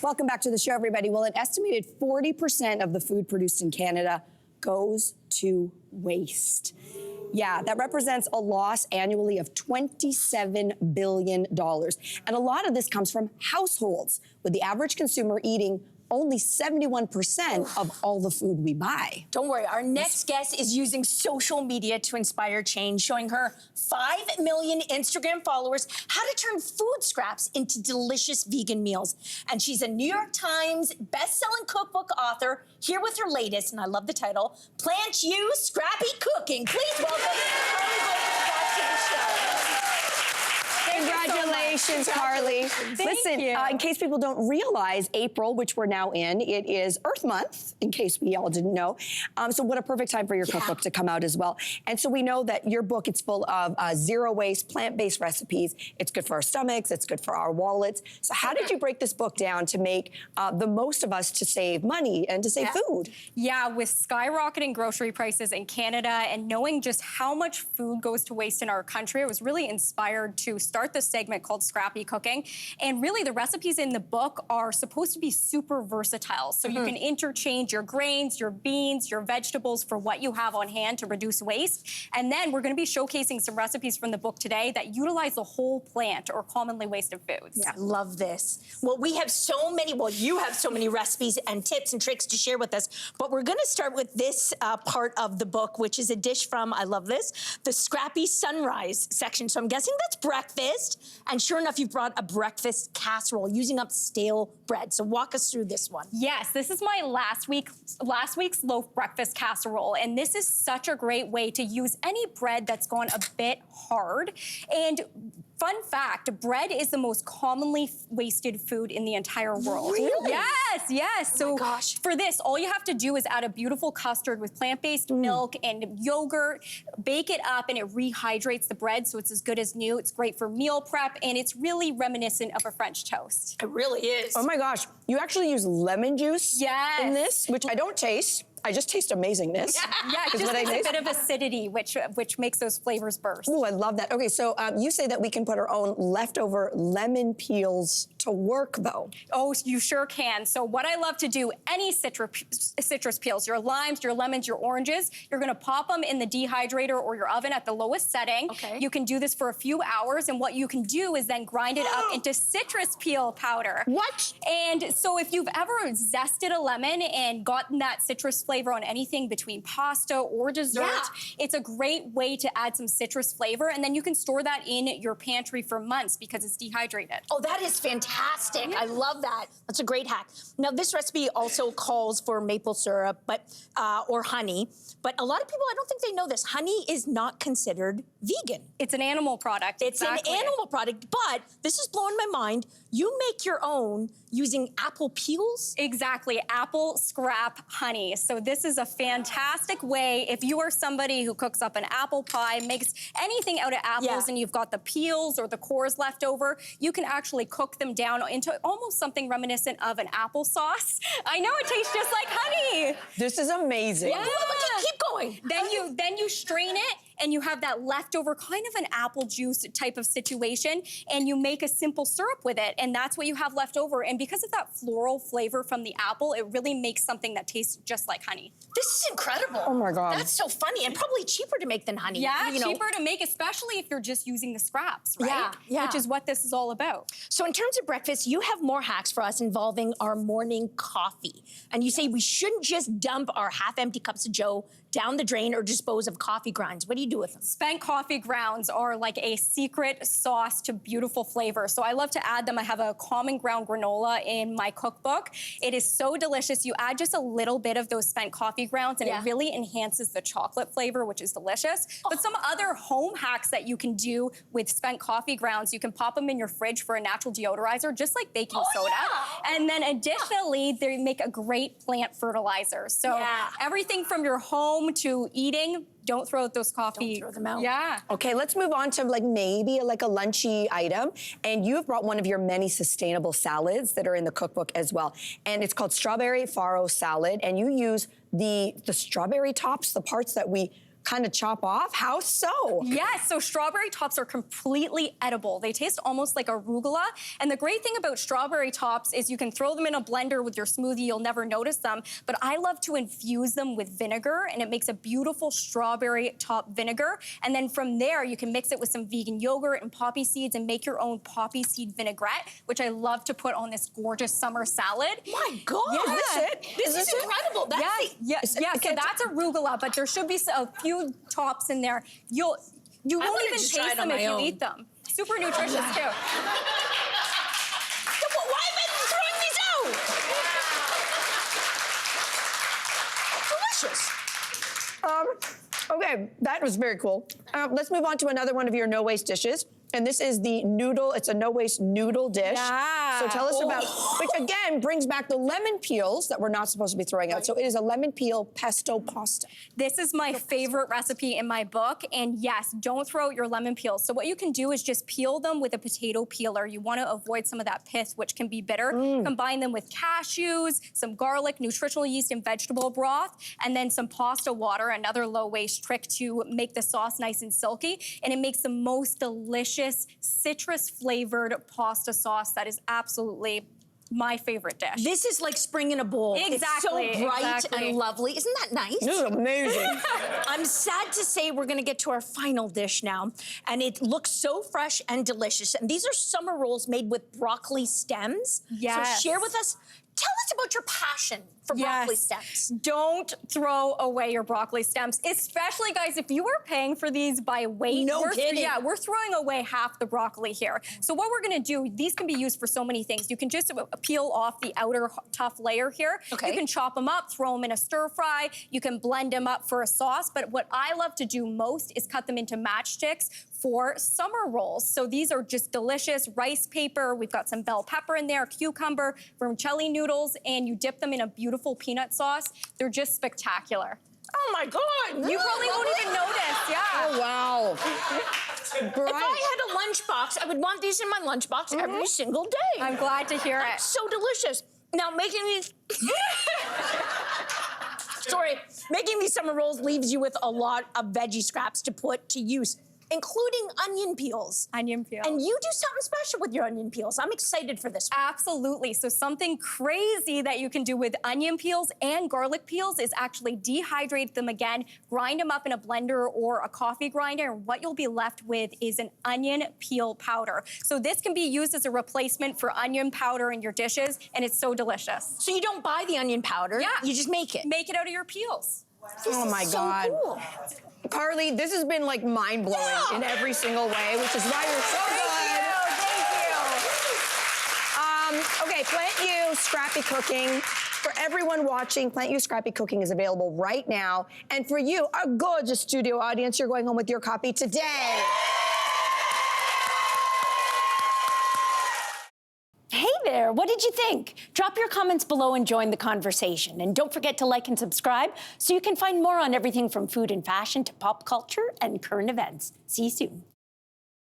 Welcome back to the show, everybody. Well, an estimated 40% of the food produced in Canada goes to waste. Yeah, that represents a loss annually of $27 billion. And a lot of this comes from households, with the average consumer eating only 71% of all the food we buy. Don't worry, our next guest is using social media to inspire change, showing her 5 million Instagram followers how to turn food scraps into delicious vegan meals. And she's a New York Times best-selling cookbook author, here with her latest, and I love the title, PlantYou Scrappy Cooking. Please welcome Carleigh Bodrug back to the show. Congratulations, Carleigh. Listen, in case people don't realize, April, which we're now in, it is Earth Month, in case we all didn't know. So what a perfect time for your cookbook to come out as well. And so we know that your book, it's full of zero waste, plant-based recipes. It's good for our stomachs. It's good for our wallets. So how did you break this book down to make the most of us to save money and to save food? Yeah, with skyrocketing grocery prices in Canada and knowing just how much food goes to waste in our country, I was really inspired to start this segment called Scrappy Cooking. And really, the recipes in the book are supposed to be super versatile. So you can interchange your grains, your beans, your vegetables for what you have on hand to reduce waste. And then we're going to be showcasing some recipes from the book today that utilize the whole plant or commonly wasted foods. Yeah, love this. Well, we have so many, you have so many recipes and tips and tricks to share with us, but we're going to start with this part of the book, which is a dish from, I love this, the Scrappy Sunrise section. So I'm guessing that's breakfast. And sure enough, you've brought a breakfast casserole using up stale bread. So walk us through this one. Yes, this is my last week's loaf breakfast casserole. And this is such a great way to use any bread that's gone a bit hard. And fun fact, bread is the most commonly wasted food in the entire world. Really? Yes, yes. Oh my gosh. For this, all you have to do is add a beautiful custard with plant-based milk and yogurt, bake it up, and it rehydrates the bread so it's as good as new. It's great for meal prep, and it's really reminiscent of a French toast. It really is. Oh my gosh, you actually use lemon juice in this, which I don't taste. I just taste amazingness. Yeah, it just makes a bit of acidity, which makes those flavors burst. Oh, I love that. Okay, so you say that we can put our own leftover lemon peels to work, though. Oh, you sure can. So what I love to do, any citrus peels, your limes, your lemons, your oranges, you're gonna pop them in the dehydrator or your oven at the lowest setting. Okay. You can do this for a few hours, and what you can do is then grind it up into citrus peel powder. What? And so if you've ever zested a lemon and gotten that citrus flavor on anything between pasta or dessert, it's a great way to add some citrus flavor, and then you can store that in your pantry for months because it's dehydrated. Oh, that is fantastic. I love that. That's a great hack. Now, this recipe also calls for maple syrup, or honey. But a lot of people, I don't think they know this. Honey is not considered vegan. It's an animal product. It's an animal product, but this is blowing my mind. You make your own using apple peels? Exactly, apple scrap honey. So this is a fantastic way, if you are somebody who cooks up an apple pie, makes anything out of apples, and you've got the peels or the cores left over, you can actually cook them down into almost something reminiscent of an applesauce. I know it tastes just like honey. This is amazing. Yeah. Keep going. Then you strain it, and you have that leftover kind of an apple juice type of situation, and you make a simple syrup with it, and that's what you have left over. And because of that floral flavor from the apple, it really makes something that tastes just like honey. This is incredible. Oh my God. That's so funny, and probably cheaper to make than honey. Yeah, cheaper to make, especially if you're just using the scraps, right? Yeah, yeah. Which is what this is all about. So in terms of breakfast, you have more hacks for us involving our morning coffee. And you say we shouldn't just dump our half-empty cups of joe down the drain or dispose of coffee grinds. What do you do with them? Spent coffee grounds are like a secret sauce to beautiful flavor. So I love to add them. I have a common ground granola in my cookbook. It is so delicious. You add just a little bit of those spent coffee grounds, and it really enhances the chocolate flavor, which is delicious. But some other home hacks that you can do with spent coffee grounds, you can pop them in your fridge for a natural deodorizer, just like baking soda. And then additionally, they make a great plant fertilizer. So everything from your home to eating, don't throw out those coffee. Don't throw them out. Yeah. Okay, let's move on to maybe a lunchy item. And you have brought one of your many sustainable salads that are in the cookbook as well. And it's called strawberry farro salad. And you use the strawberry tops, the parts that we kind of chop off. How so? Yes, so strawberry tops are completely edible. They taste almost like arugula. And the great thing about strawberry tops is you can throw them in a blender with your smoothie, you'll never notice them. But I love to infuse them with vinegar, and it makes a beautiful strawberry top vinegar. And then from there, you can mix it with some vegan yogurt and poppy seeds and make your own poppy seed vinaigrette, which I love to put on this gorgeous summer salad. My God. Yeah. Is this it? This is incredible. That's Yes, so that's arugula, but there should be a few tops in there. You won't even taste them if you eat them. Super nutritious too. Why am I throwing these out? Delicious. Okay, that was very cool. Let's move on to another one of your no-waste dishes. And this is the noodle, it's a no-waste noodle dish. Yeah. So tell us about, which again brings back the lemon peels that we're not supposed to be throwing out. So it is a lemon peel pesto pasta. This is my favorite recipe in my book. And yes, don't throw out your lemon peels. So what you can do is just peel them with a potato peeler. You want to avoid some of that pith, which can be bitter. Combine them with cashews, some garlic, nutritional yeast, and vegetable broth, and then some pasta water, another low-waste trick to make the sauce nice and silky. And it makes the most delicious citrus-flavored pasta sauce that is absolutely my favorite dish. This is like spring in a bowl. Exactly. It's so bright and lovely. Isn't that nice? This is amazing. I'm sad to say we're gonna get to our final dish now, and it looks so fresh and delicious. And these are summer rolls made with broccoli stems. Yes. So share with us, tell us about your passion for broccoli stems. Don't throw away your broccoli stems, especially, guys, if you are paying for these by weight. No kidding. Yeah, we're throwing away half the broccoli here. So what we're gonna do, these can be used for so many things. You can just peel off the outer tough layer here. Okay. You can chop them up, throw them in a stir fry. You can blend them up for a sauce. But what I love to do most is cut them into matchsticks for summer rolls. So these are just delicious. Rice paper, we've got some bell pepper in there, cucumber, vermicelli noodles, and you dip them in a beautiful peanut sauce. They're just spectacular. Oh my God. You probably won't even notice, yeah. Oh, wow. If I had a lunchbox, I would want these in my lunchbox every single day. I'm glad to hear it. So delicious. Now making these, making these summer rolls leaves you with a lot of veggie scraps to put to use, including onion peels. Onion peels. And you do something special with your onion peels. I'm excited for this one. Absolutely. So something crazy that you can do with onion peels and garlic peels is actually dehydrate them again, grind them up in a blender or a coffee grinder, and what you'll be left with is an onion peel powder. So this can be used as a replacement for onion powder in your dishes, and it's so delicious. So you don't buy the onion powder, Yeah. you just make it. Make it out of your peels. Oh my so God. Cool. Carleigh, this has been like mind-blowing in every single way, which is why you're so good. Thank you. Okay, PlantYou Scrappy Cooking. For everyone watching, PlantYou Scrappy Cooking is available right now. And for you, our gorgeous studio audience, you're going home with your copy today. Hey there, what did you think? Drop your comments below and join the conversation. And don't forget to like and subscribe so you can find more on everything from food and fashion to pop culture and current events. See you soon.